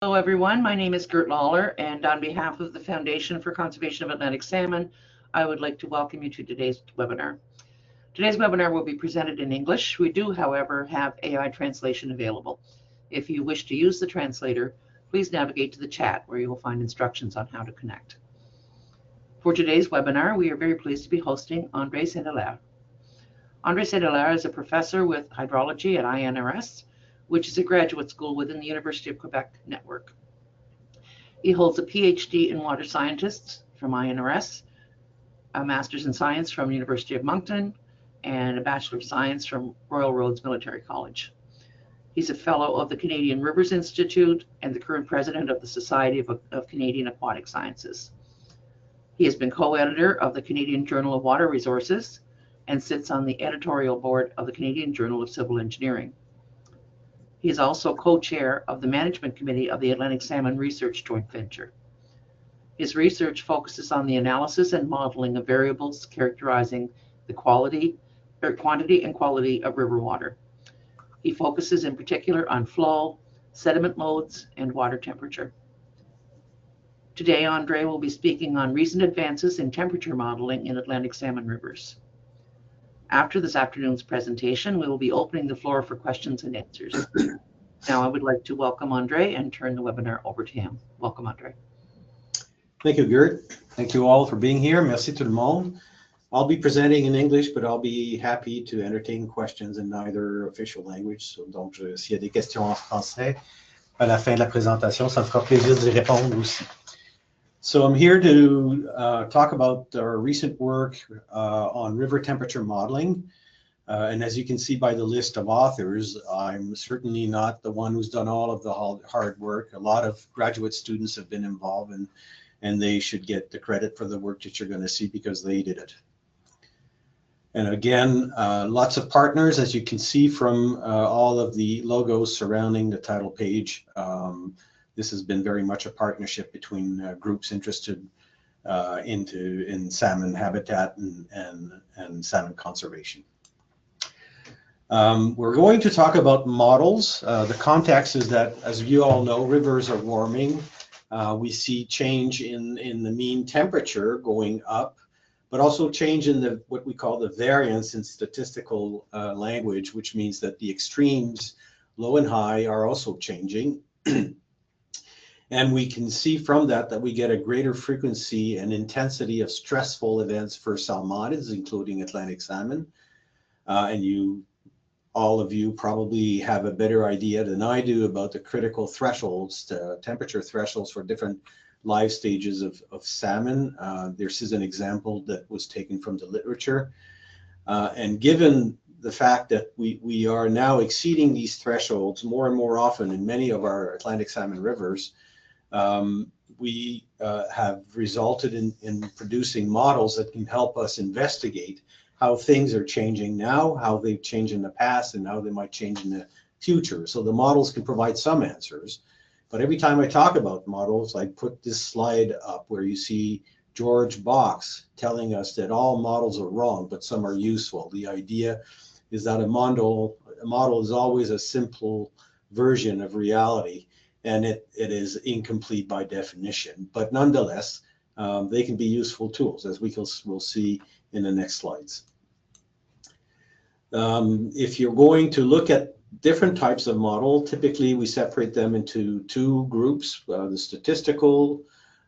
Hello, everyone. My name is Gert Lawler, and on behalf of the Foundation for Conservation of Atlantic Salmon, I would like to welcome you to today's webinar. Today's webinar will be presented in English. We do, however, have AI translation available. If you wish to use the translator, please navigate to the chat where you will find instructions on how to connect. For today's webinar, we are very pleased to be hosting André Saint-Hilaire. André Saint-Hilaire is a professor with hydrology at INRS, which is a graduate school within the University of Quebec network. He holds a PhD in water scientists from INRS, a master's in science from University of Moncton, and a Bachelor of Science from Royal Roads Military College. He's a fellow of the Canadian Rivers Institute and the current president of the Society of Canadian Aquatic Sciences. He has been co-editor of the Canadian Journal of Water Resources and sits on the editorial board of the Canadian Journal of Civil Engineering. He is also co-chair of the management committee of the Atlantic Salmon Research Joint Venture. His research focuses on the analysis and modeling of variables characterizing the quantity and quality of river water. He focuses in particular on flow, sediment loads, and water temperature. Today, André will be speaking on recent advances in temperature modeling in Atlantic salmon rivers. After this afternoon's presentation, we will be opening the floor for questions and answers. Now I would like to welcome André and turn the webinar over to him. Welcome, André. Thank you, Gert. Thank you all for being here. Merci tout le monde. I'll be presenting in English, but I'll be happy to entertain questions in either official language. So, donc, s'il y a des questions en français à la fin de la présentation, ça me fera plaisir d'y répondre aussi. So I'm here to talk about our recent work on river temperature modeling. And as you can see by the list of authors, I'm certainly not the one who's done all of the hard work. A lot of graduate students have been involved, and they should get the credit for the work that you're going to see because they did it. And again, lots of partners, as you can see from all of the logos surrounding the title page. This has been very much a partnership between groups interested in salmon habitat and salmon conservation. We're going to talk about models. The context is that, as you all know, rivers are warming. We see change in the mean temperature going up, but also change in what we call the variance in statistical language, which means that the extremes, low and high, are also changing. And we can see from that we get a greater frequency and intensity of stressful events for salmonids, including Atlantic salmon. And all of you probably have a better idea than I do about the critical thresholds, the temperature thresholds for different life stages of salmon. This is an example that was taken from the literature. And given the fact that we are now exceeding these thresholds more and more often in many of our Atlantic salmon rivers, we have resulted in producing models that can help us investigate how things are changing now, how they've changed in the past, and how they might change in the future. So the models can provide some answers. But every time I talk about models, I put this slide up where you see George Box telling us that all models are wrong, but some are useful. The idea is that a model is always a simple version of reality, and it is incomplete by definition. But nonetheless, they can be useful tools, as we'll see in the next slides. If you're going to look at different types of model, typically we separate them into two groups, the statistical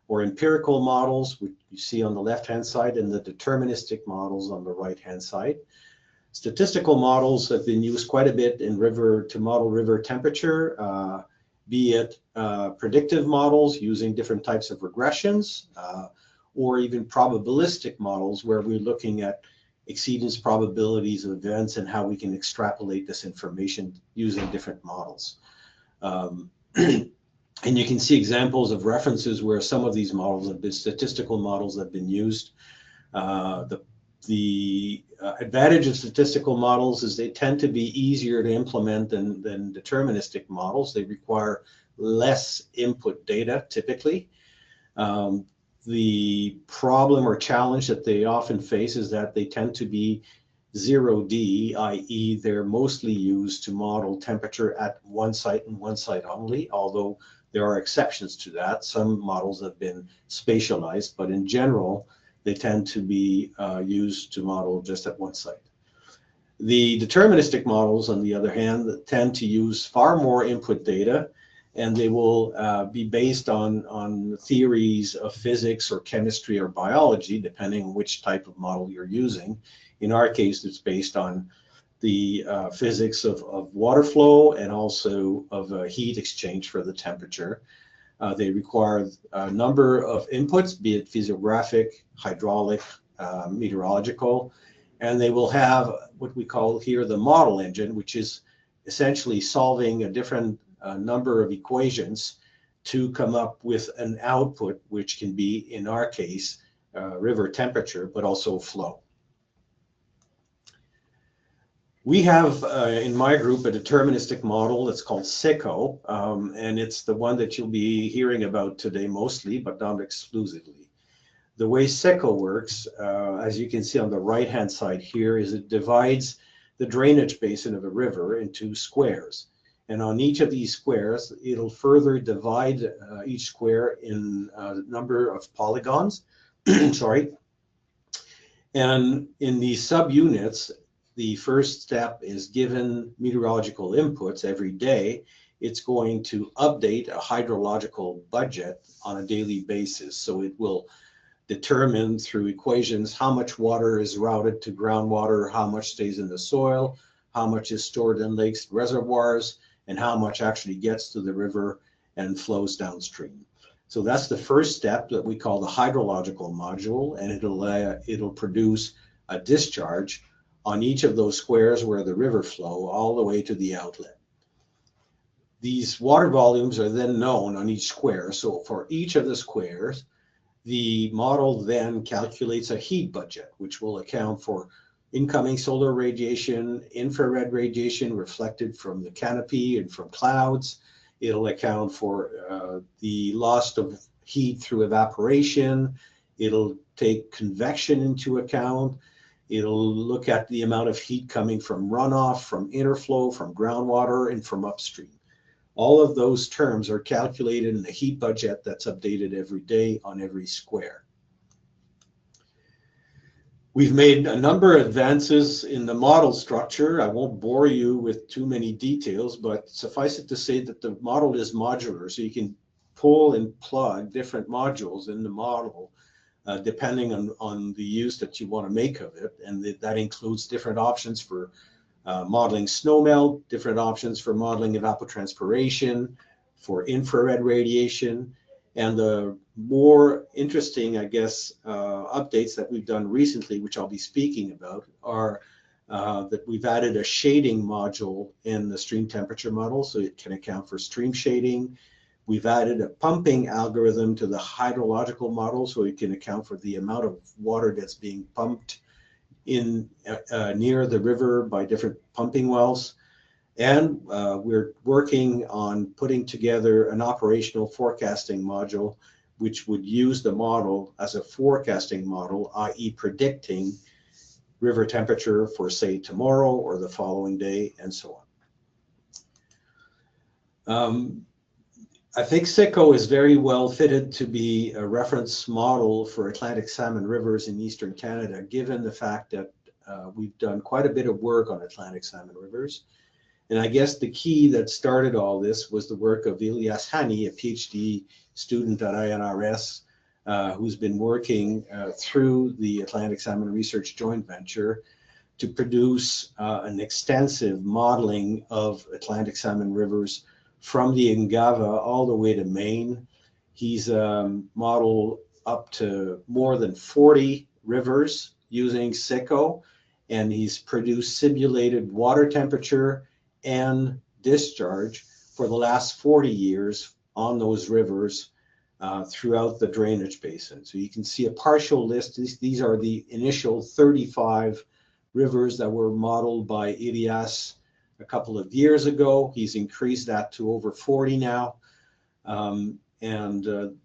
or empirical models, which you see on the left-hand side, and the deterministic models on the right-hand side. Statistical models have been used quite a bit in to model river temperature, be it predictive models using different types of regressions, or even probabilistic models where we're looking at exceedance probabilities of events and how we can extrapolate this information using different models. And you can see examples of references where some of these models have been statistical models that have been used. The advantage of statistical models is they tend to be easier to implement than deterministic models. They require less input data typically. The problem or challenge that they often face is that they tend to be 0D, i.e. they're mostly used to model temperature at one site and one site only, although there are exceptions to that. Some models have been spatialized, but in general, they tend to be used to model just at one site. The deterministic models, on the other hand, tend to use far more input data, and they will be based on theories of physics or chemistry or biology, depending on which type of model you're using. In our case, it's based on the physics of water flow and also of heat exchange for the temperature. They require a number of inputs, be it physiographic, hydraulic, meteorological, and they will have what we call here the model engine, which is essentially solving a different number of equations to come up with an output, which can be, in our case, river temperature, but also flow. We have, in my group, a deterministic model that's called SECO, and it's the one that you'll be hearing about today mostly, but not exclusively. The way SECO works, as you can see on the right-hand side here, is it divides the drainage basin of a river into squares. And on each of these squares, it'll further divide each square in a number of polygons, sorry. And in these subunits, the first step is given meteorological inputs every day. It's going to update a hydrological budget on a daily basis. So it will determine through equations how much water is routed to groundwater, how much stays in the soil, how much is stored in lakes, reservoirs, and how much actually gets to the river and flows downstream. So that's the first step that we call the hydrological module, and it'll produce a discharge on each of those squares where the river flow all the way to the outlet. These water volumes are then known on each square. So for each of the squares, the model then calculates a heat budget, which will account for incoming solar radiation, infrared radiation reflected from the canopy and from clouds. It'll account for the loss of heat through evaporation. It'll take convection into account. It'll look at the amount of heat coming from runoff, from interflow, from groundwater, and from upstream. All of those terms are calculated in a heat budget that's updated every day on every square. We've made a number of advances in the model structure. I won't bore you with too many details, but suffice it to say that the model is modular, so you can pull and plug different modules in the model depending on the use that you want to make of it. And that includes different options for modeling snowmelt, different options for modeling evapotranspiration, for infrared radiation. And the more interesting, I guess, updates that we've done recently, which I'll be speaking about, are that we've added a shading module in the stream temperature model, so it can account for stream shading. We've added a pumping algorithm to the hydrological model, so it can account for the amount of water that's being pumped in near the river by different pumping wells. And we're working on putting together an operational forecasting module, which would use the model as a forecasting model, i.e. predicting river temperature for, say, tomorrow or the following day, and so on. I think SECO is very well fitted to be a reference model for Atlantic salmon rivers in Eastern Canada, given the fact that we've done quite a bit of work on Atlantic salmon rivers. And I guess the key that started all this was the work of Ilyas Hani, a PhD student at INRS, who's been working through the Atlantic Salmon Research Joint Venture to produce an extensive modeling of Atlantic salmon rivers from the Ngava all the way to Maine. He's modeled up to more than 40 rivers using SECO, and he's produced simulated water temperature and discharge for the last 40 years on those rivers throughout the drainage basin. So you can see a partial list. These are the initial 35 rivers that were modeled by Ilyas a couple of years ago. He's increased that to over 40 now.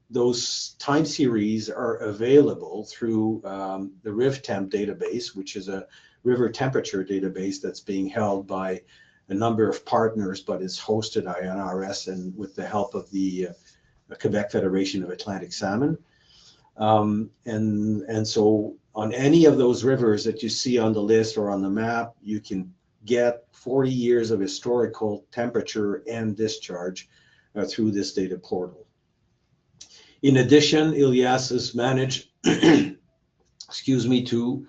Those time series are available through the RivTemp database, which is a river temperature database that's being held by a number of partners, but is hosted by NRS and with the help of the Quebec Federation of Atlantic Salmon. And so on any of those rivers that you see on the list or on the map, you can get 40 years of historical temperature and discharge through this data portal. In addition, Ilias has managed, excuse me, to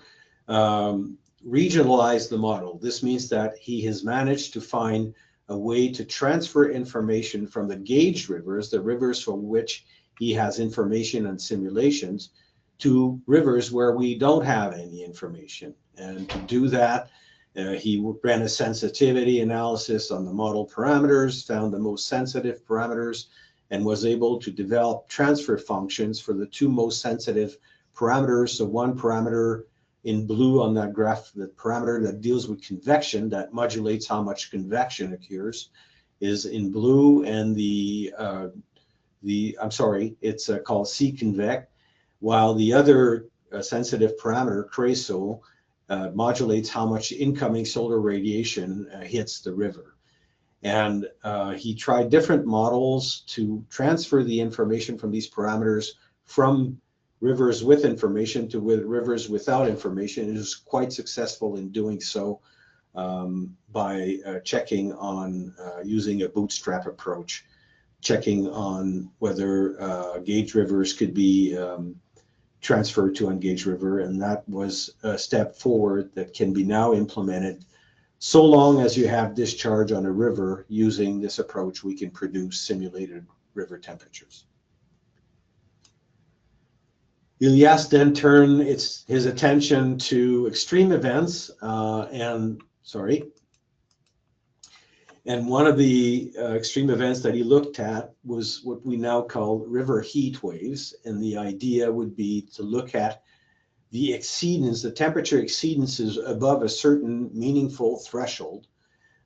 regionalize the model. This means that he has managed to find a way to transfer information from the gauge rivers, the rivers from which he has information and simulations, to rivers where we don't have any information. And to do that, he ran a sensitivity analysis on the model parameters, found the most sensitive parameters, and was able to develop transfer functions for the two most sensitive parameters. So one parameter in blue on that graph, the parameter that deals with convection, that modulates how much convection occurs, is in blue, and I'm sorry, it's called C-convec, while the other sensitive parameter, CRESO, modulates how much incoming solar radiation hits the river. And he tried different models to transfer the information from these parameters from rivers with information to rivers without information. It was quite successful in doing so by checking on using a bootstrap approach, checking on whether gauge rivers could be transferred to ungaged river, and that was a step forward that can be now implemented. So long as you have discharge on a river, using this approach, we can produce simulated river temperatures. Ilias then turned his attention to extreme events, and one of the extreme events that he looked at was what we now call river heat waves. And the idea would be to look at the exceedance, the temperature exceedances above a certain meaningful threshold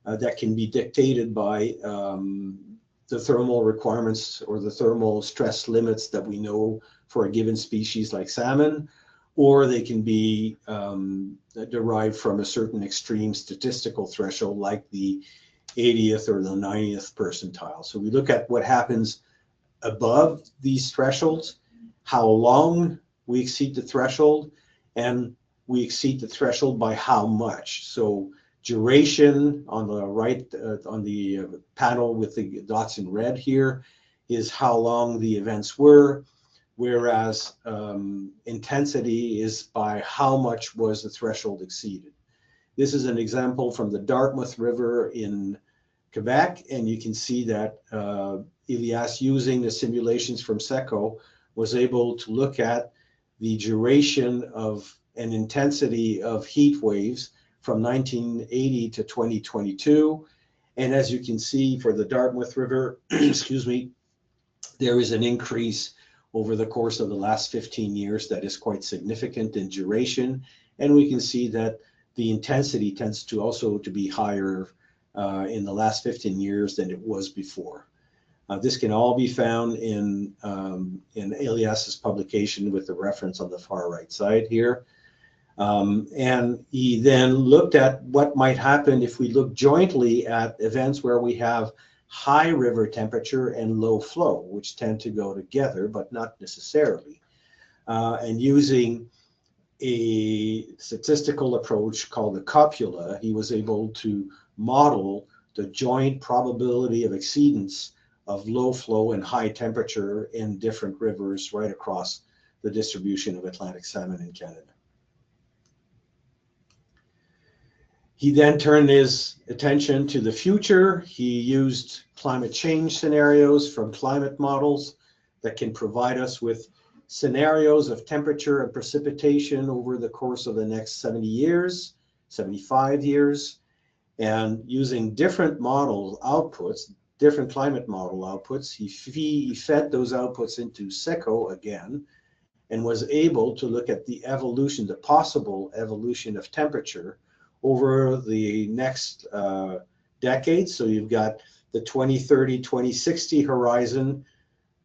that can be dictated by the thermal requirements or the thermal stress limits that we know for a given species like salmon, or they can be derived from a certain extreme statistical threshold like the 80th or the 90th percentile. So we look at what happens above these thresholds, how long we exceed the threshold, and we exceed the threshold by how much. So duration on the right, on the panel with the dots in red here, is how long the events were, whereas intensity is by how much was the threshold exceeded. This is an example from the Dartmouth River in Quebec, and you can see that Ilias, using the simulations from SECO, was able to look at the duration of an intensity of heat waves from 1980 to 2022. And as you can see for the Dartmouth River, excuse me, there is an increase over the course of the last 15 years that is quite significant in duration. And we can see that the intensity tends to also to be higher in the last 15 years than it was before. This can all be found in Ilias's publication with the reference on the far right side here. And he then looked at what might happen if we look jointly at events where we have high river temperature and low flow, which tend to go together, but not necessarily. And using a statistical approach called the copula, he was able to model the joint probability of exceedance of low flow and high temperature in different rivers right across the distribution of Atlantic salmon in Canada. He then turned his attention to the future. He used climate change scenarios from climate models that can provide us with scenarios of temperature and precipitation over the course of the next 70 years, 75 years, and using different model outputs, different climate model outputs, he fed those outputs into SECO again, and was able to look at the evolution, the possible evolution of temperature over the next decade. So you've got the 2030, 2060 horizon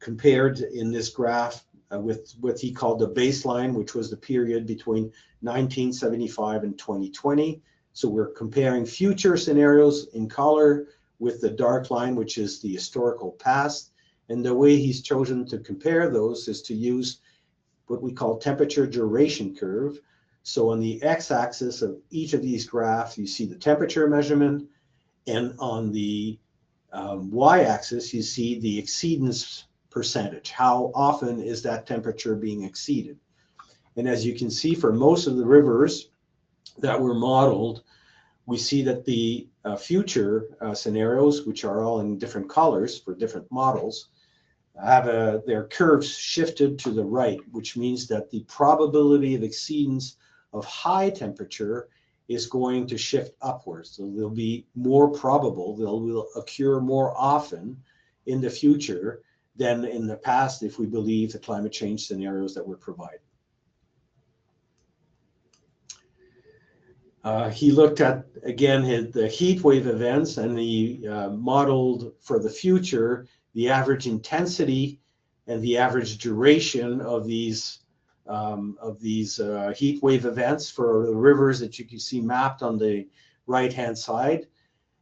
compared in this graph with what he called the baseline, which was the period between 1975 and 2020. So we're comparing future scenarios in color with the dark line, which is the historical past. And the way he's chosen to compare those is to use what we call temperature duration curve. So on the x-axis of each of these graphs, you see the temperature measurement, and on the y-axis, you see the exceedance percentage. How often is that temperature being exceeded? And as you can see, for most of the rivers that were modeled, we see that the future scenarios, which are all in different colors for different models, have their curves shifted to the right, which means that the probability of exceedance of high temperature is going to shift upwards. So they'll be more probable, will occur more often in the future than in the past if we believe the climate change scenarios that were provided. He looked at, again, the heat wave events, and he modeled for the future the average intensity and the average duration of these heat wave events for the rivers that you can see mapped on the right-hand side.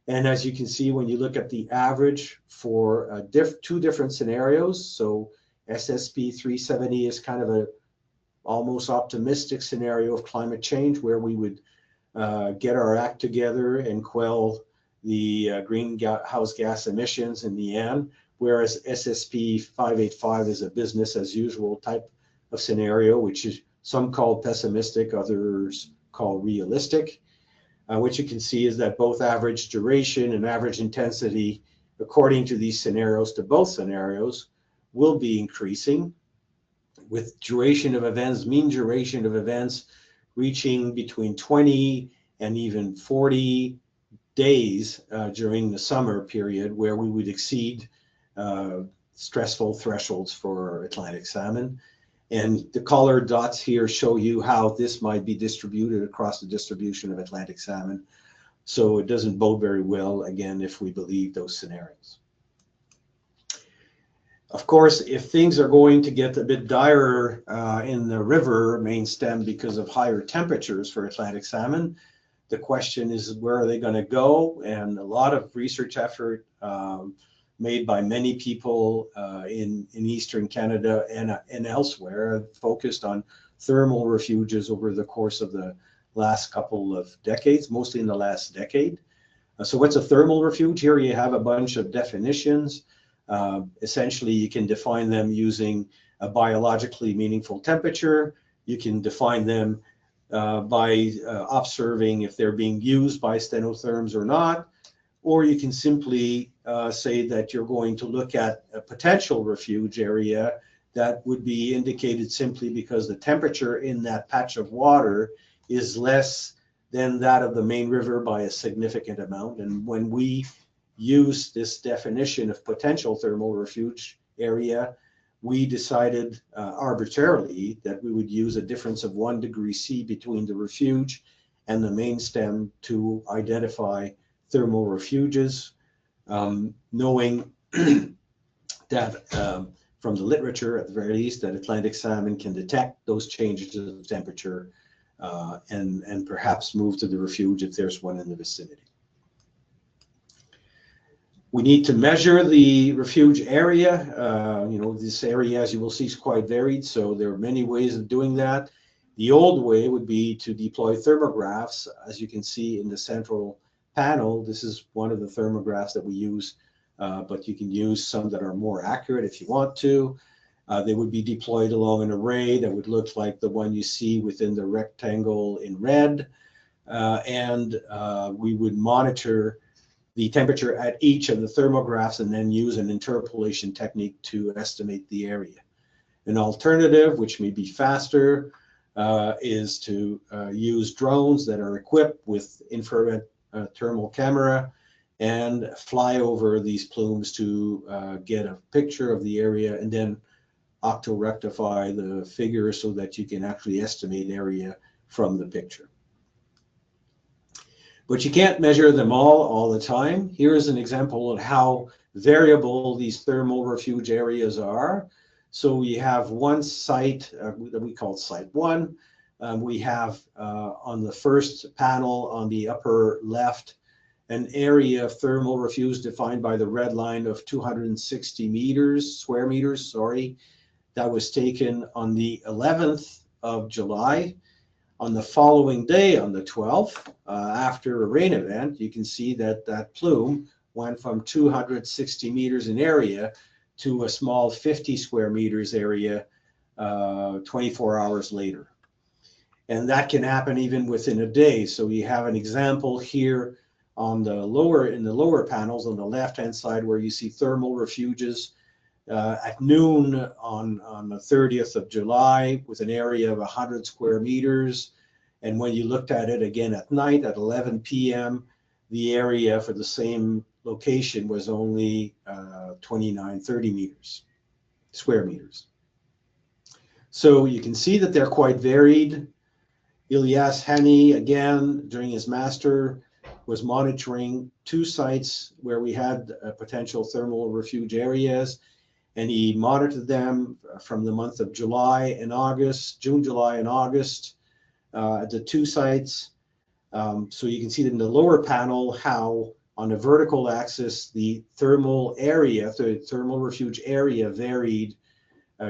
And as you can see, when you look at the average for two different scenarios, so SSP 370 is kind of a almost optimistic scenario of climate change, where we would get our act together and quell the greenhouse gas emissions in the end, whereas SSP 585 is a business as usual type of scenario, which is some call pessimistic, others call realistic. What you can see is that both average duration and average intensity, according to these scenarios, to both scenarios, will be increasing, with duration of events, mean duration of events, reaching between 20 and even 40 days during the summer period, where we would exceed stressful thresholds for Atlantic salmon. And the colored dots here show you how this might be distributed across the distribution of Atlantic salmon. So it doesn't bode very well, again, if we believe those scenarios. Of course, if things are going to get a bit dire in the river main stem because of higher temperatures for Atlantic salmon, the question is, where are they going to go? And a lot of research effort made by many people in Eastern Canada and elsewhere focused on thermal refuges over the course of the last couple of decades, mostly in the last decade. So what's a thermal refuge? Here you have a bunch of definitions. Essentially, you can define them using a biologically meaningful temperature. You can define them by observing if they're being used by stenotherms or not. Or you can simply say that you're going to look at a potential refuge area that would be indicated simply because the temperature in that patch of water is less than that of the main river by a significant amount. And when we use this definition of potential thermal refuge area, we decided arbitrarily that we would use a difference of 1 degree C between the refuge and the main stem to identify thermal refuges, knowing that from the literature, at the very least, that Atlantic salmon can detect those changes of temperature and perhaps move to the refuge if there's one in the vicinity. We need to measure the refuge area. This area, as you will see, is quite varied, so there are many ways of doing that. The old way would be to deploy thermographs. As you can see in the central panel, this is one of the thermographs that we use, but you can use some that are more accurate if you want to. They would be deployed along an array that would look like the one you see within the rectangle in red, and we would monitor the temperature at each of the thermographs and then use an interpolation technique to estimate the area. An alternative, which may be faster, is to use drones that are equipped with infrared thermal camera and fly over these plumes to get a picture of the area and then octo-rectify the figure so that you can actually estimate area from the picture. But you can't measure them all the time. Here is an example of how variable these thermal refuge areas are. So we have one site that we call Site 1. We have on the first panel on the upper left an area of thermal refuge defined by the red line of 260 square meters, that was taken on the 11th of July. On the following day, on the 12th, after a rain event, you can see that that plume went from 260 meters in area to a small 50 square meters area 24 hours later. And that can happen even within a day. So you have an example here on the lower panels on the left-hand side where you see thermal refuges at noon on the 30th of July with an area of 100 square meters. And when you looked at it again at night at 11 p.m., the area for the same location was only 30 square meters. So you can see that they're quite varied. Ilyas Hani, again, during his master, was monitoring 2 sites where we had potential thermal refuge areas, and he monitored them from the month of July and August, June, July, and August at the 2 sites. So you can see in the lower panel how on the vertical axis the thermal refuge area varied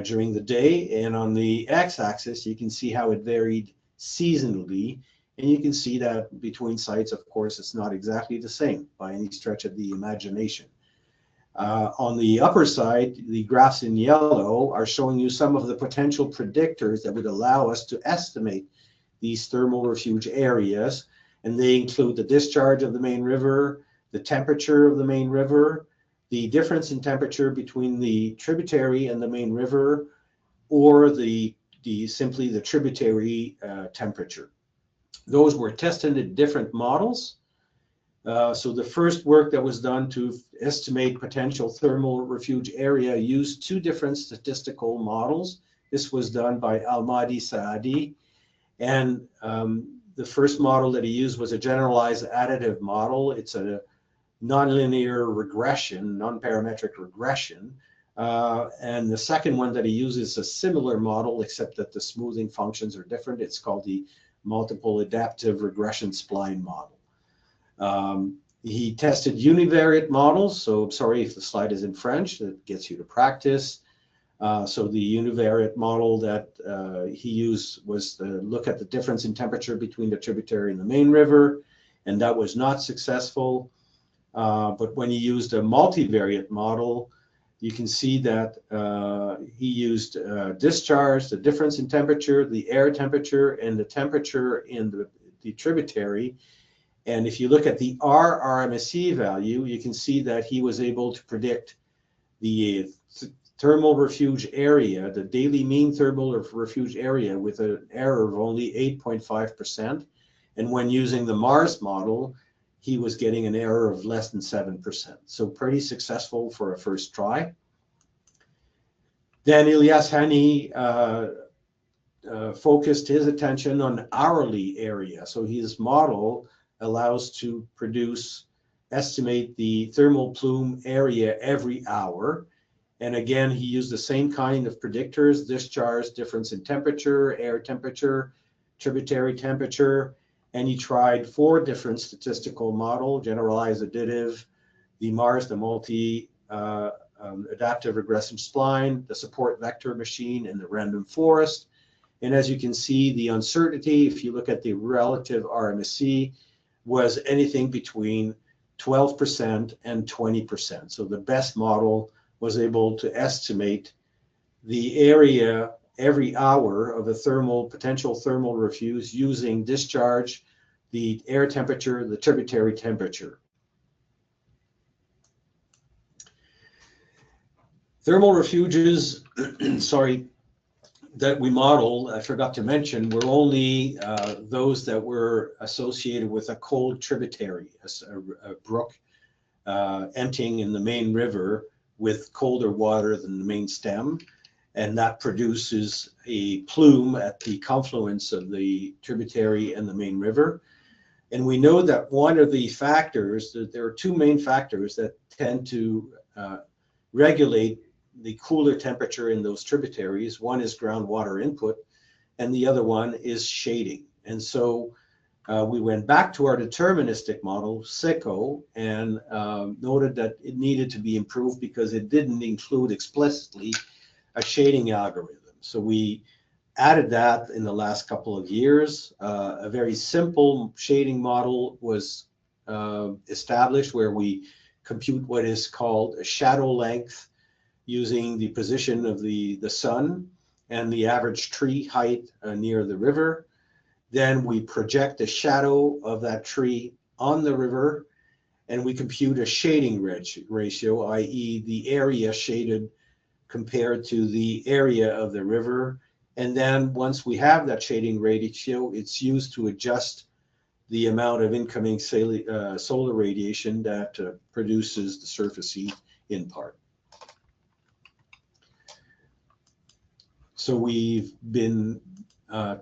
during the day, and on the x-axis you can see how it varied seasonally, and you can see that between sites, of course, it's not exactly the same by any stretch of the imagination. On the upper side, the graphs in yellow are showing you some of the potential predictors that would allow us to estimate these thermal refuge areas, and they include the discharge of the main river, the temperature of the main river, the difference in temperature between the tributary and the main river, or simply the tributary temperature. Those were tested in different models. So the first work that was done to estimate potential thermal refuge area used 2 different statistical models. This was done by Almadi Saadi, and the first model that he used was a generalized additive model. It's a nonlinear regression, non-parametric regression. And the second one that he uses is a similar model, except that the smoothing functions are different. It's called the multiple adaptive regression spline model. He tested univariate models. So sorry if the slide is in French, that gets you to practice. So the univariate model that he used was to look at the difference in temperature between the tributary and the main river, and that was not successful. But when he used a multivariate model, you can see that he used discharge, the difference in temperature, the air temperature, and the temperature in the tributary. And if you look at the RMSE value, you can see that he was able to predict the thermal refuge area, the daily mean thermal refuge area, with an error of only 8.5%. And when using the Mars model, he was getting an error of less than 7%. So pretty successful for a first try. Then Ilyas Hani focused his attention on hourly area. So his model allows to estimate the thermal plume area every hour. And again, he used the same kind of predictors: discharge, difference in temperature, air temperature, tributary temperature. And he tried 4 different statistical models: generalized additive, the Mars, the multi-adaptive regressive spline, the support vector machine, and the random forest. And as you can see, the uncertainty, if you look at the relative RMSE, was anything between 12% and 20%. So the best model was able to estimate the area every hour of a potential thermal refuge using discharge, the air temperature, the tributary temperature. Thermal refuges, that we modeled, I forgot to mention, were only those that were associated with a cold tributary, a brook emptying in the main river with colder water than the main stem, and that produces a plume at the confluence of the tributary and the main river. And we know that one of the factors, that there are 2 main factors that tend to regulate the cooler temperature in those tributaries. One is groundwater input, and the other one is shading. And so we went back to our deterministic model, SICO, and noted that it needed to be improved because it didn't include explicitly a shading algorithm. So we added that in the last couple of years. A very simple shading model was established where we compute what is called a shadow length using the position of the sun and the average tree height near the river. Then we project the shadow of that tree on the river, and we compute a shading ratio, i.e. the area shaded compared to the area of the river. And then once we have that shading ratio, it's used to adjust the amount of incoming solar radiation that produces the surface heat in part. So we've been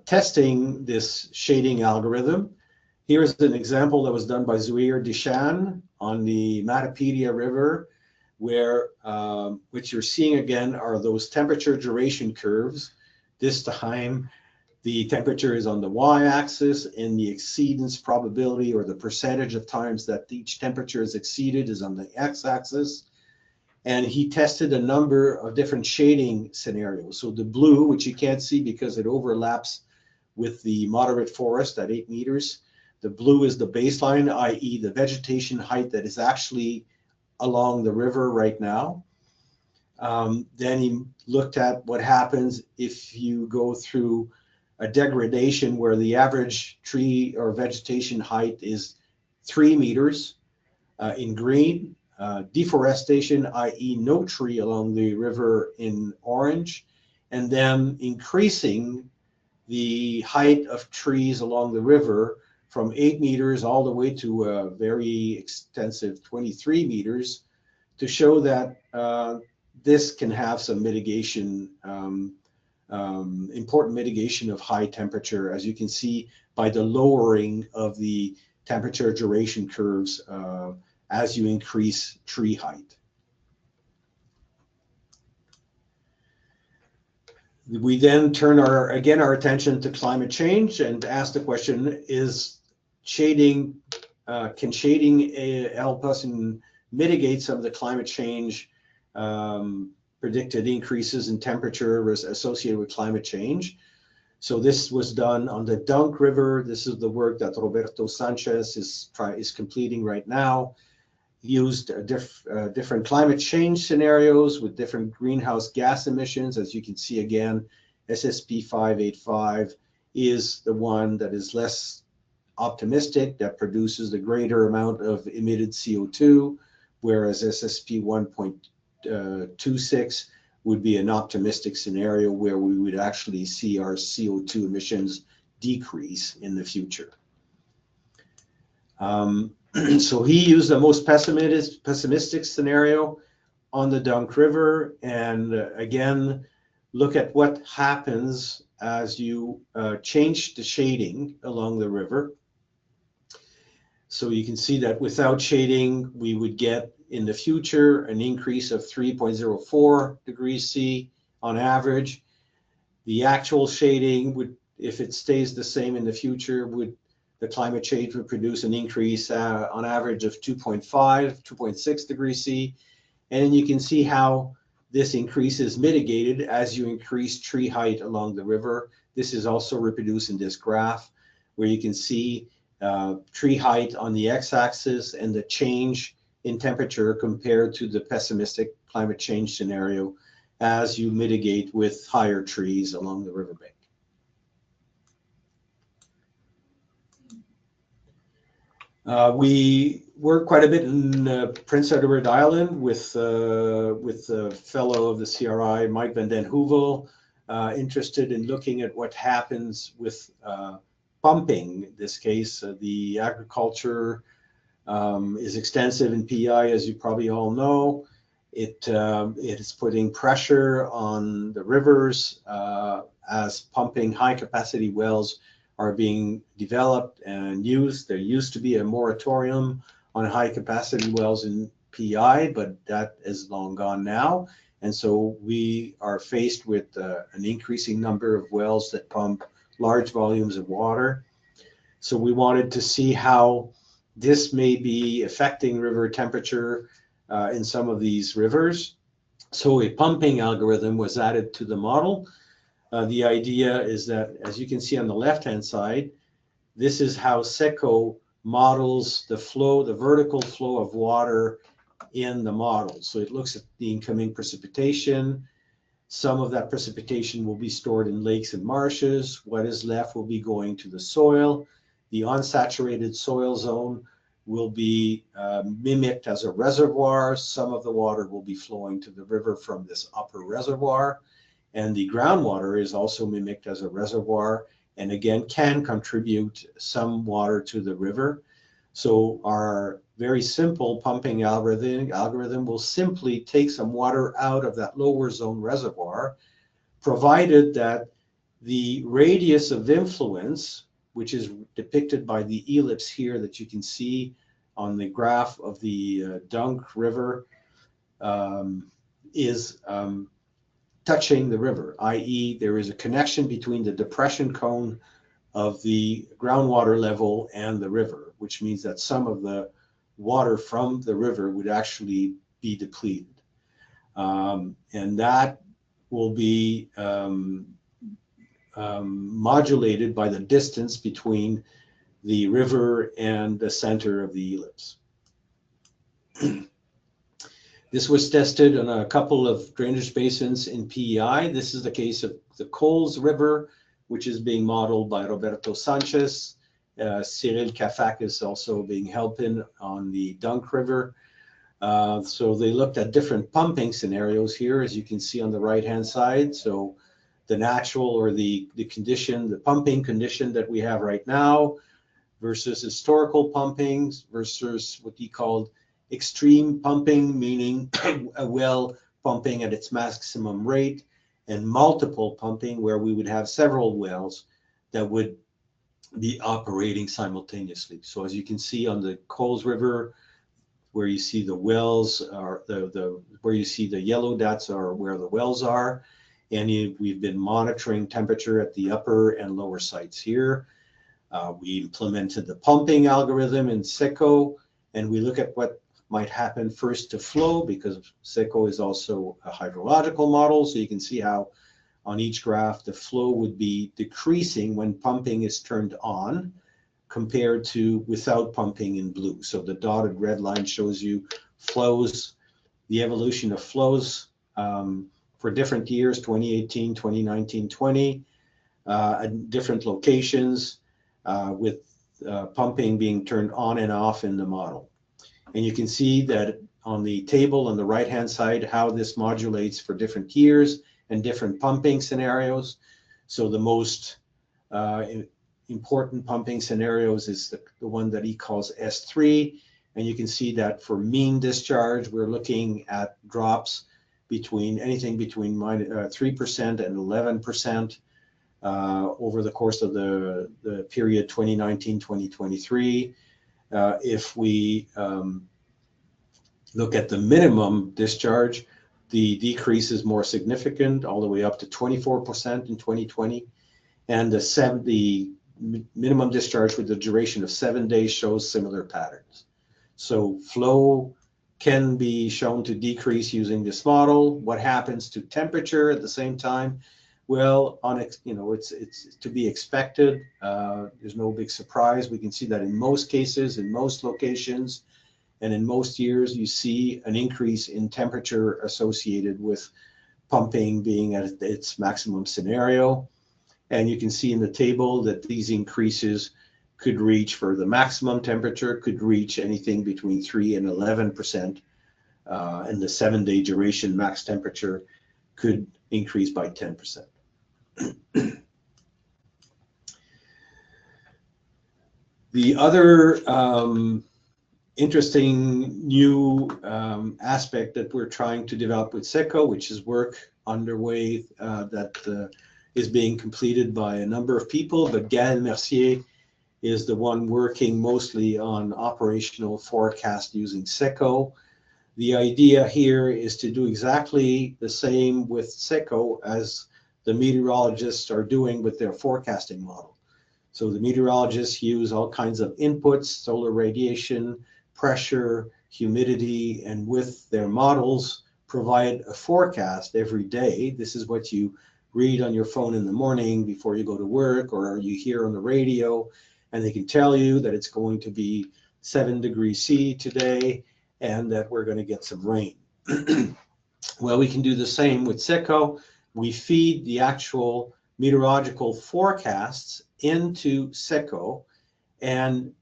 testing this shading algorithm. Here's an example that was done by Zouir Dishan on the Matapedia River, where what you're seeing again are those temperature duration curves. This time the temperature is on the y-axis, and the exceedance probability, or the percentage of times that each temperature is exceeded, is on the x-axis. And he tested a number of different shading scenarios. So the blue, which you can't see because it overlaps with the moderate forest at 8 meters, the blue is the baseline, i.e. the vegetation height that is actually along the river right now. Then he looked at what happens if you go through a degradation where the average tree or vegetation height is 3 meters in green, deforestation, i.e. no tree along the river in orange, and then increasing the height of trees along the river from 8 meters all the way to a very extensive 23 meters to show that this can have some mitigation, important mitigation of high temperature, as you can see by the lowering of the temperature duration curves as you increase tree height. We then turn our attention to climate change and ask the question, is shading, can shading help us and mitigate some of the climate change predicted increases in temperature associated with climate change? So this was done on the Dunk River. This is the work that Roberto Sanchez is completing right now. He used different climate change scenarios with different greenhouse gas emissions. As you can see again, SSP 585 is the one that is less optimistic, that produces the greater amount of emitted CO2, whereas SSP 1.26 would be an optimistic scenario where we would actually see our CO2 emissions decrease in the future. So he used the most pessimistic scenario on the Dunk River, and again, look at what happens as you change the shading along the river. So you can see that without shading, we would get in the future an increase of 3.04 degrees C on average. The actual shading would, if it stays the same in the future, the climate change would produce an increase on average of 2.6 degrees C. And then you can see how this increase is mitigated as you increase tree height along the river. This is also reproduced in this graph, where you can see tree height on the x-axis and the change in temperature compared to the pessimistic climate change scenario as you mitigate with higher trees along the riverbank. We work quite a bit in Prince Edward Island with a fellow of the CRI, Mike van den Heuvel, interested in looking at what happens with pumping. In this case, the agriculture is extensive in PEI, as you probably all know. It is putting pressure on the rivers as pumping high-capacity wells are being developed and used. There used to be a moratorium on high-capacity wells in PEI, but that is long gone now. And so we are faced with an increasing number of wells that pump large volumes of water. So we wanted to see how this may be affecting river temperature in some of these rivers. So a pumping algorithm was added to the model. The idea is that, as you can see on the left-hand side, this is how SECO models the flow, the vertical flow of water in the model. So it looks at the incoming precipitation. Some of that precipitation will be stored in lakes and marshes. What is left will be going to the soil. The unsaturated soil zone will be mimicked as a reservoir. Some of the water will be flowing to the river from this upper reservoir. And the groundwater is also mimicked as a reservoir, and again can contribute some water to the river. So our very simple pumping algorithm will simply take some water out of that lower zone reservoir, provided that the radius of influence, which is depicted by the ellipse here that you can see on the graph of the Dunk River, is touching the river, i.e. there is a connection between the depression cone of the groundwater level and the river, which means that some of the water from the river would actually be depleted. And that will be modulated by the distance between the river and the center of the ellipse. This was tested on a couple of drainage basins in PEI. This is the case of the Coles River, which is being modeled by Roberto Sanchez. Cyril Cafak is also being helped in on the Dunk River. So they looked at different pumping scenarios here, as you can see on the right-hand side. So the natural or the condition, the pumping condition that we have right now versus historical pumping versus what he called extreme pumping, meaning a well pumping at its maximum rate, and multiple pumping where we would have several wells that would be operating simultaneously. So as you can see on the Coles River, where you see the wells are where you see the yellow dots are where the wells are, and we've been monitoring temperature at the upper and lower sites here. We implemented the pumping algorithm in SECO, and we look at what might happen first to flow, because SECO is also a hydrological model. So you can see how on each graph the flow would be decreasing when pumping is turned on compared to without pumping in blue. So the dotted red line shows you flows, the evolution of flows for different years, 2018, 2019, 20, at different locations with pumping being turned on and off in the model. And you can see that on the table on the right-hand side, how this modulates for different years and different pumping scenarios. So the most important pumping scenarios is the one that he calls S3. And you can see that for mean discharge, we're looking at drops between anything between 3% and 11% over the course of the period 2019-2023. If we look at the minimum discharge, the decrease is more significant, all the way up to 24% in 2020. And the minimum discharge with the duration of 7 days shows similar patterns. So flow can be shown to decrease using this model. What happens to temperature at the same time? Well, it's to be expected. There's no big surprise. We can see that in most cases, in most locations, and in most years, you see an increase in temperature associated with pumping being at its maximum scenario. And you can see in the table that these increases could reach, for the maximum temperature, could reach anything between 3 and 11%. And the 7-day duration max temperature could increase by 10%. The other interesting new aspect that we're trying to develop with SECO, which is work underway that is being completed by a number of people, but Gaël Mercier is the one working mostly on operational forecast using SECO. The idea here is to do exactly the same with SECO as the meteorologists are doing with their forecasting model. So the meteorologists use all kinds of inputs, solar radiation, pressure, humidity, and with their models provide a forecast every day. This is what you read on your phone in the morning before you go to work, or you hear on the radio, and they can tell you that it's going to be 7 degrees C today and that we're going to get some rain. Well, we can do the same with SECO. We feed the actual meteorological forecasts into SECO, and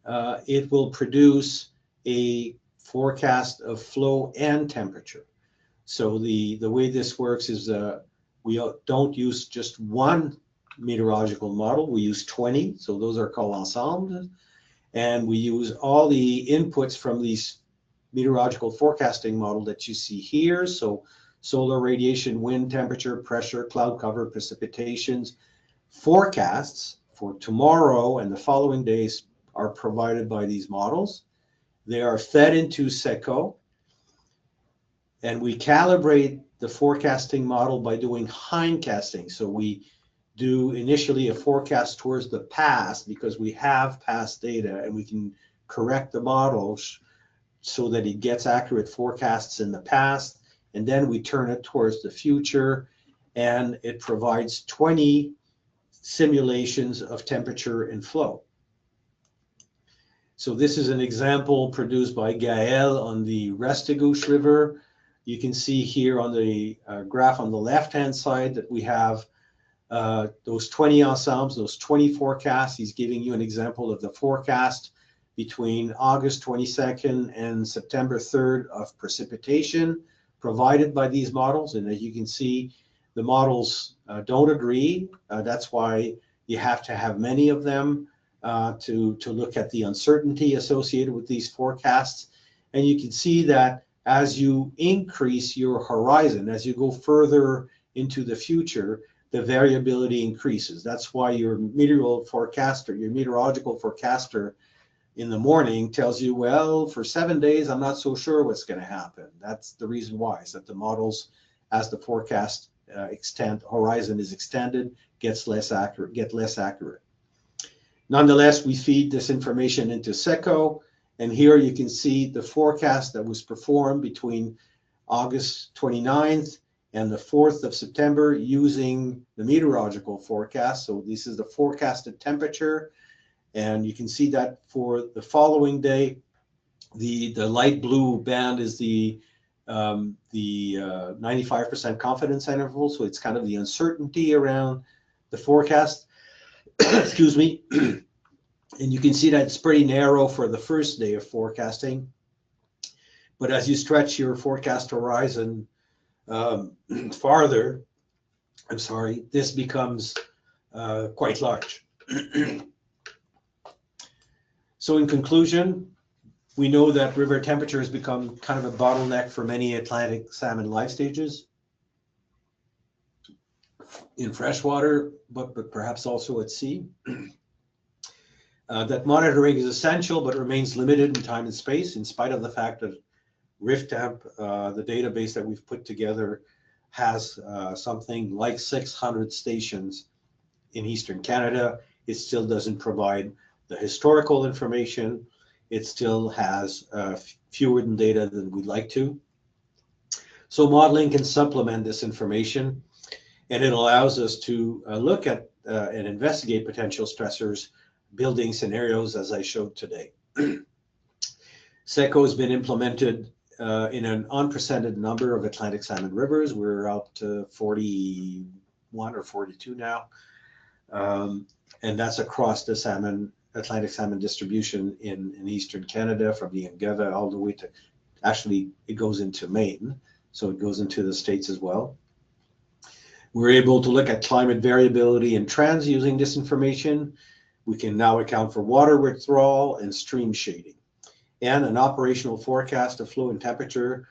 it will produce a forecast of flow and temperature. So the way this works is we don't use just one meteorological model. We use 20, so those are called ensembles, and we use all the inputs from these meteorological forecasting model that you see here. So solar radiation, wind, temperature, pressure, cloud cover, precipitations. Forecasts for tomorrow and the following days are provided by these models. They are fed into SECO, and we calibrate the forecasting model by doing hindcasting. So we do initially a forecast towards the past because we have past data, and we can correct the models so that it gets accurate forecasts in the past, and then we turn it towards the future, and it provides 20 simulations of temperature and flow. So this is an example produced by Gael on the Restigouche River. You can see here on the graph on the left-hand side that we have those 20 ensembles, those 20 forecasts. He's giving you an example of the forecast between August 22nd and September 3rd of precipitation provided by these models. And as you can see, the models don't agree. That's why you have to have many of them to look at the uncertainty associated with these forecasts. And you can see that as you increase your horizon, as you go further into the future, the variability increases. That's why your meteorological forecaster in the morning tells you, well, for 7 days, I'm not so sure what's going to happen. That's the reason why, is that the models, as the forecast horizon is extended, get less accurate. Nonetheless, we feed this information into SECO, and here you can see the forecast that was performed between August 29th and the 4th of September using the meteorological forecast. So this is the forecasted temperature, and you can see that for the following day, the light blue band is the 95% confidence interval. So it's kind of the uncertainty around the forecast. Excuse me. And you can see that it's pretty narrow for the first day of forecasting. But as you stretch your forecast horizon farther, this becomes quite large. So in conclusion, we know that river temperature has become kind of a bottleneck for many Atlantic salmon life stages in freshwater, but perhaps also at sea. That monitoring is essential, but remains limited in time and space, in spite of the fact that RIFTEMP, the database that we've put together, has something like 600 stations in Eastern Canada. It still doesn't provide the historical information. It still has fewer data than we'd like to. So modeling can supplement this information, and it allows us to look at and investigate potential stressors, building scenarios as I showed today. SECO has been implemented in an unprecedented number of Atlantic salmon rivers. We're up to 41 or 42 now. And that's across the Atlantic salmon distribution in Eastern Canada, from the Angeva all the way to, actually, it goes into Maine. So it goes into the States as well. We're able to look at climate variability and trends using this information. We can now account for water withdrawal and stream shading. And an operational forecast of flow and temperature,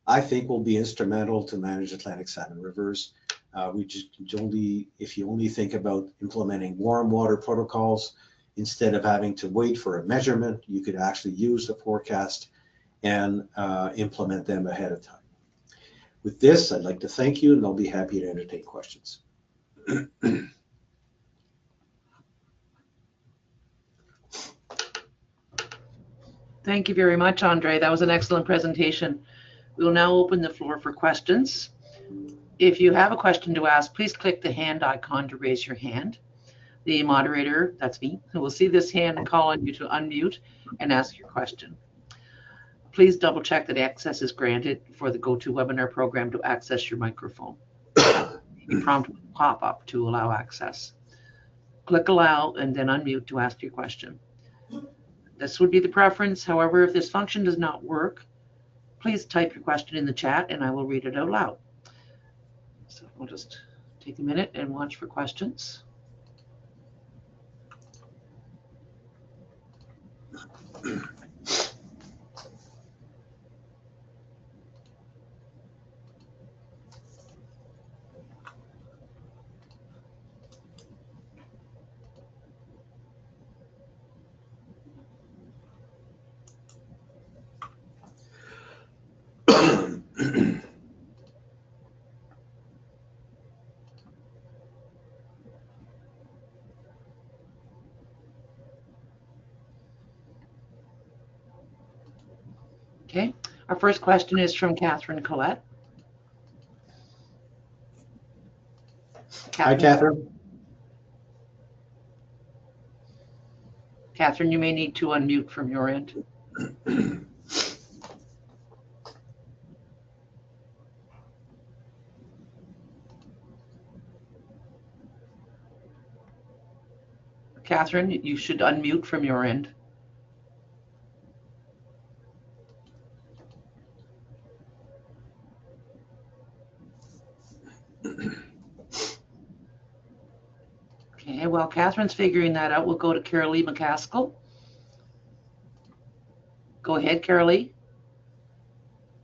I think, will be instrumental to manage Atlantic salmon rivers. If you only think about implementing warm water protocols, instead of having to wait for a measurement, you could actually use the forecast and implement them ahead of time. With this, I'd like to thank you, and I'll be happy to entertain questions. Thank you very much, Andre. That was an excellent presentation. We will now open the floor for questions. If you have a question to ask, please click the hand icon to raise your hand. The moderator, that's me, will see this hand and call on you to unmute and ask your question. Please double check that access is granted for the GoToWebinar program to access your microphone. A prompt will pop up to allow access. Click allow and then unmute to ask your question. This would be the preference. However, if this function does not work, please type your question in the chat and I will read it out loud. So we'll just take a minute and watch for questions. Okay, our first question is from Catherine Collette. Hi, Catherine. Catherine, you may need to unmute from your end. Catherine, you should unmute from your end. Okay, while Catherine's figuring that out, we'll go to Carolee McCaskill. Go ahead, Carolee.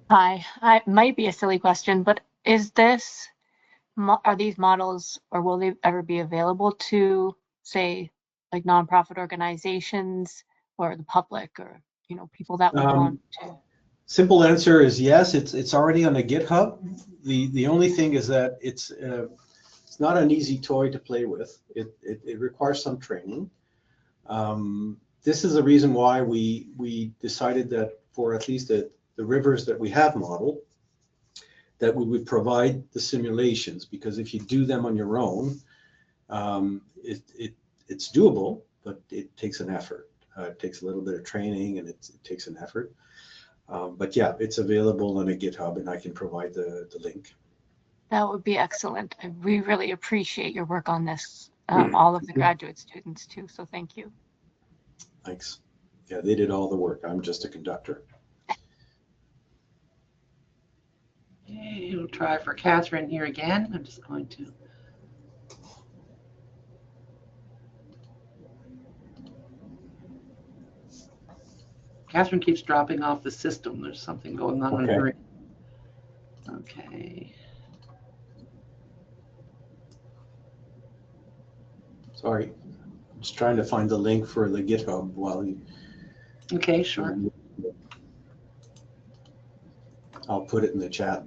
Hi, it might be a silly question, but are these models, or will they ever be available to, say, like nonprofit organizations or the public, or people that would want to? Simple answer is yes. It's already on the GitHub. The only thing is that it's not an easy toy to play with. It requires some training. This is the reason why we decided that for at least the rivers that we have modeled, that we would provide the simulations, because if you do them on your own, it's doable, but it takes an effort. It takes a little bit of training, and it takes an effort. But yeah, it's available on a GitHub, and I can provide the link. That would be excellent. We really appreciate your work on this, all of the graduate students too, so thank you. Thanks. Yeah, they did all the work. I'm just a conductor. Okay, we'll try for Catherine here again. I'm just going to. Catherine keeps dropping off the system. There's something going on in her. Okay. Sorry, I'm just trying to find the link for the GitHub while you. Okay, sure. I'll put it in the chat.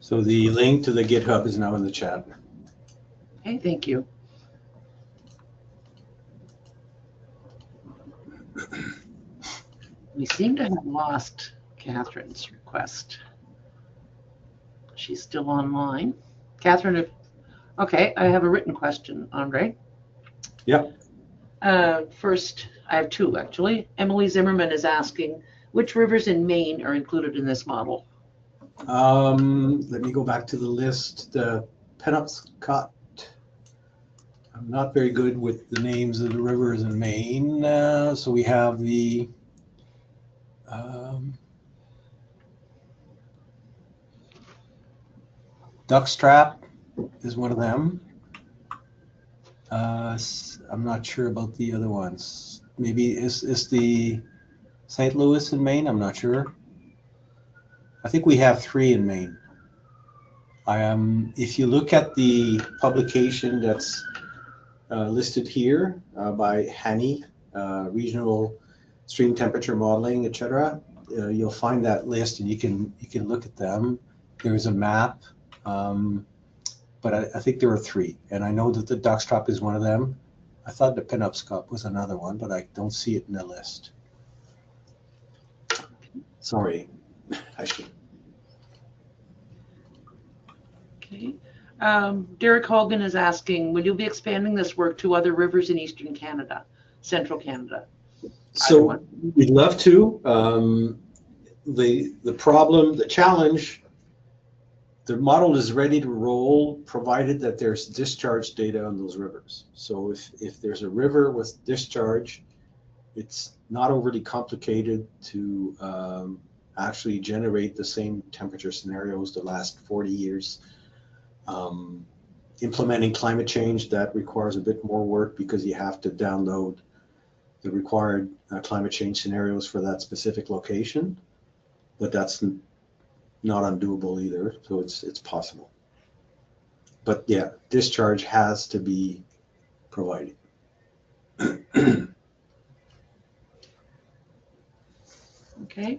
So the link to the GitHub is now in the chat. Okay, thank you. We seem to have lost Catherine's request. She's still online. Catherine, okay, I have a written question, Andre. Yep. First, I have two actually. Emily Zimmerman is asking, which rivers in Maine are included in this model? Let me go back to the list. The Penobscot. I'm not very good with the names of the rivers in Maine. So we have the Duckstrap is one of them. I'm not sure about the other ones. Maybe is the St. Louis in Maine? I'm not sure. I think we have 3 in Maine. If you look at the publication that's listed here by HANI, Regional Stream Temperature Modeling, etc., you'll find that list, and you can look at them. There's a map, but I think there are 3, and I know that the Duckstrap is one of them. I thought the Penobscot was another one, but I don't see it in the list. Sorry, I should. Okay. Derek Hogan is asking, will you be expanding this work to other rivers in Eastern Canada, Central Canada? So we'd love to. The problem, the challenge, the model is ready to roll, provided that there's discharge data on those rivers. So if there's a river with discharge, it's not overly complicated to actually generate the same temperature scenarios the last 40 years. Implementing climate change, that requires a bit more work because you have to download the required climate change scenarios for that specific location, but that's not undoable either, so it's possible. But yeah, discharge has to be provided. Okay.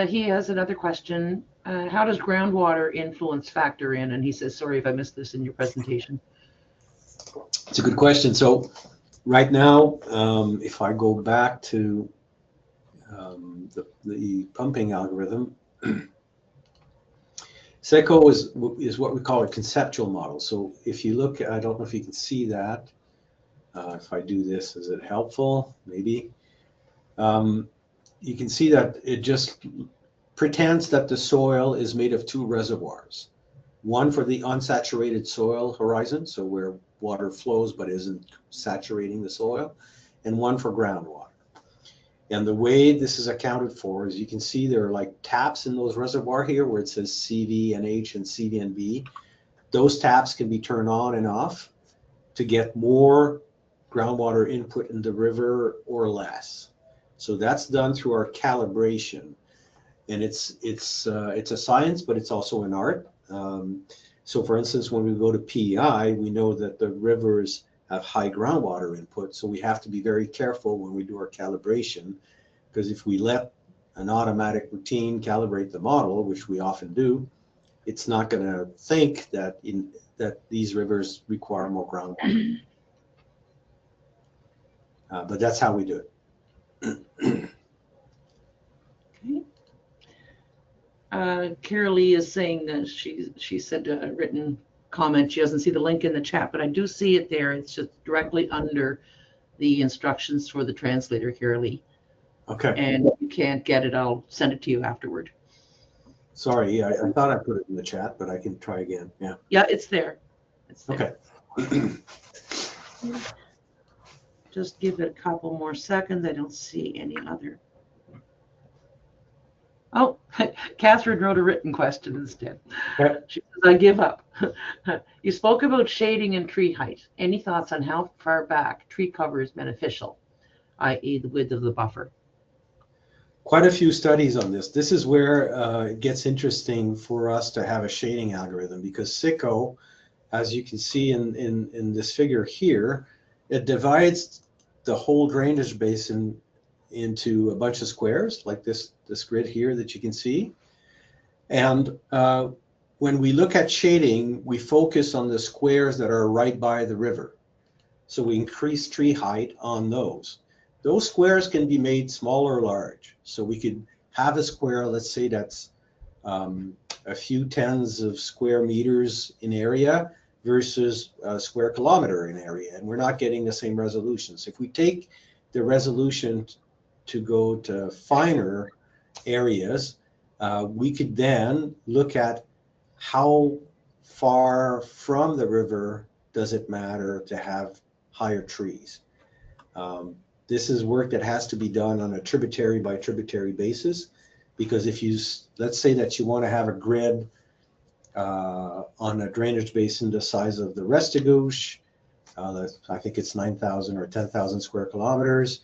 He has another question. How does groundwater influence factor in? And he says, sorry if I missed this in your presentation. It's a good question. So right now, if I go back to the pumping algorithm, SECO is what we call a conceptual model. So if you look, I don't know if you can see that. If I do this, is it helpful? Maybe. You can see that it just pretends that the soil is made of 2 reservoirs. One for the unsaturated soil horizon, so where water flows but isn't saturating the soil, and one for groundwater. And the way this is accounted for is you can see there are like taps in those reservoirs here where it says CVNH and CVNB. Those taps can be turned on and off to get more groundwater input in the river or less. So that's done through our calibration. And it's a science, but it's also an art. So for instance, when we go to PEI, we know that the rivers have high groundwater input. So we have to be very careful when we do our calibration, because if we let an automatic routine calibrate the model, which we often do, it's not going to think that these rivers require more groundwater. But that's how we do it. Okay. Carol Lee is saying that she said a written comment. She doesn't see the link in the chat, but I do see it there. It's just directly under the instructions for the translator, Carol Lee. Okay. And if you can't get it, I'll send it to you afterward. Sorry, I thought I put it in the chat, but I can try again. Yeah. Yeah, it's there. It's there. Okay. Just give it a couple more seconds. I don't see any other. Oh, Catherine wrote a written question instead. Okay. She says, I give up. You spoke about shading and tree height. Any thoughts on how far back tree cover is beneficial, i.e. the width of the buffer? Quite a few studies on this. This is where it gets interesting for us to have a shading algorithm, because SICO, as you can see in this figure here, it divides the whole drainage basin into a bunch of squares, like this grid here that you can see. And when we look at shading, we focus on the squares that are right by the river. So we increase tree height on those. Those squares can be made small or large. So we could have a square, let's say that's a few tens of square meters in area versus a square kilometer in area, and we're not getting the same resolutions. If we take the resolution to go to finer areas, we could then look at how far from the river does it matter to have higher trees? This is work that has to be done on a tributary by tributary basis, because if you, let's say that you want to have a grid on a drainage basin the size of the Restigouche, I think it's 9,000 or 10,000 square kilometers,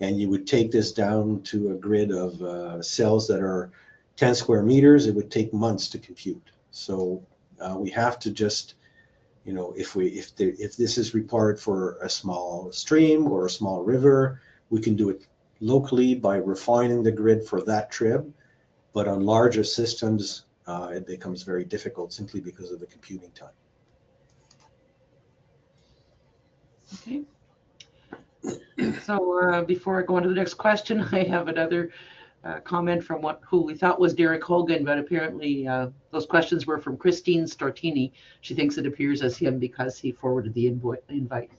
and you would take this down to a grid of cells that are 10 square meters, it would take months to compute. So we have to just, you know, if this is required for a small stream or a small river, we can do it locally by refining the grid for that trib. But on larger systems, it becomes very difficult simply because of the computing time. Okay. So before I go on to the next question, I have another comment from who we thought was Derek Hogan, but apparently those questions were from Christine Stortini. She thinks it appears as him because he forwarded the invite.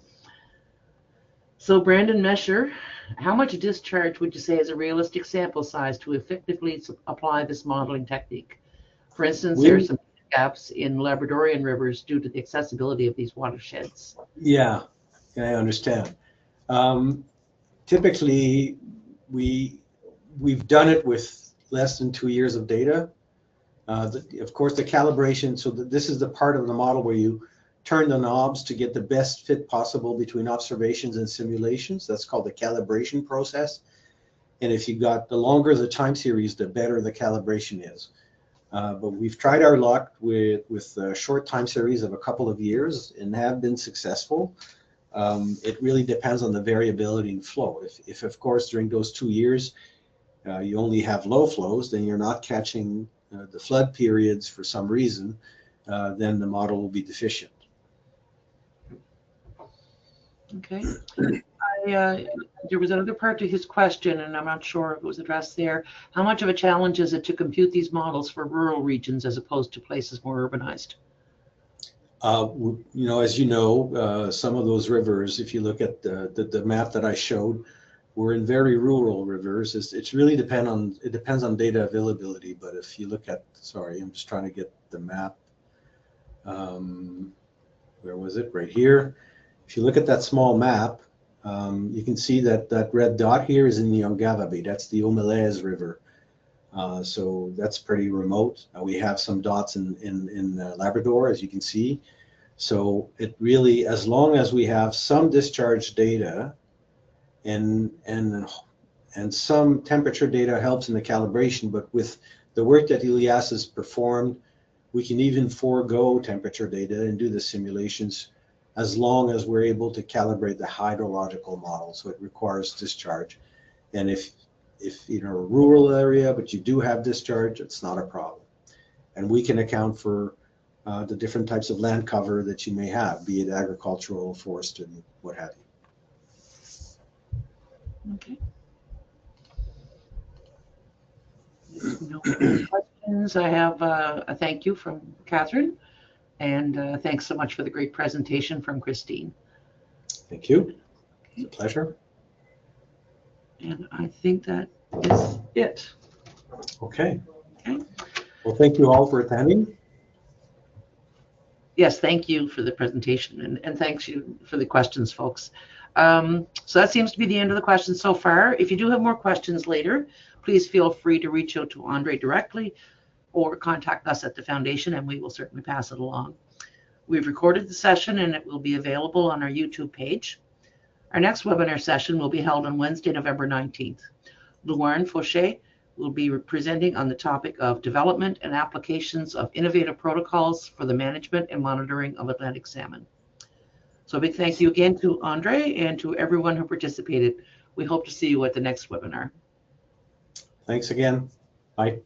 So Brandon Mesher, how much discharge would you say is a realistic sample size to effectively apply this modeling technique? For instance, there are some gaps in Labradorian rivers due to the accessibility of these watersheds. Yeah, I understand. Typically, we've done it with less than 2 years of data. Of course, the calibration, so this is the part of the model where you turn the knobs to get the best fit possible between observations and simulations. That's called the calibration process. And if you got the longer the time series, the better the calibration is. But we've tried our luck with a short time series of a couple of years and have been successful. It really depends on the variability in flow. If of course, during those 2 years, you only have low flows, then you're not catching the flood periods for some reason, then the model will be deficient. Okay. There was another part to his question, and I'm not sure if it was addressed there. How much of a challenge is it to compute these models for rural regions as opposed to places more urbanized? You know, as you know, some of those rivers, if you look at the map that I showed, we're in very rural rivers. It's really depends on data availability. But if you look at, sorry, I'm just trying to get the map. Where was it? Right here. If you look at that small map, you can see that red dot here is in the Yongavabi. That's the Omelez River. So that's pretty remote. We have some dots in Labrador, as you can see. So it really, as long as we have some discharge data and some temperature data helps in the calibration, but with the work that Elias has performed, we can even forego temperature data and do the simulations as long as we're able to calibrate the hydrological model. So it requires discharge. And if in a rural area, but you do have discharge, it's not a problem. And we can account for the different types of land cover that you may have, be it agricultural, forest, and what have you. Okay. No questions. I have a thank you from Catherine, and thanks so much for the great presentation from Christine. Thank you. It's a pleasure. And I think that is it. Okay. Okay. Well, thank you all for attending. Yes, thank you for the presentation, and thanks you for the questions, folks. So that seems to be the end of the questions so far. If you do have more questions later, please feel free to reach out to Andre directly or contact us at the foundation, and we will certainly pass it along. We've recorded the session, and it will be available on our YouTube page. Our next webinar session will be held on Wednesday, November 19th. Luanne Fauché will be presenting on the topic of development and applications of innovative protocols for the management and monitoring of Atlantic salmon. So a big thank you again to Andre and to everyone who participated. We hope to see you at the next webinar. Thanks again. Bye.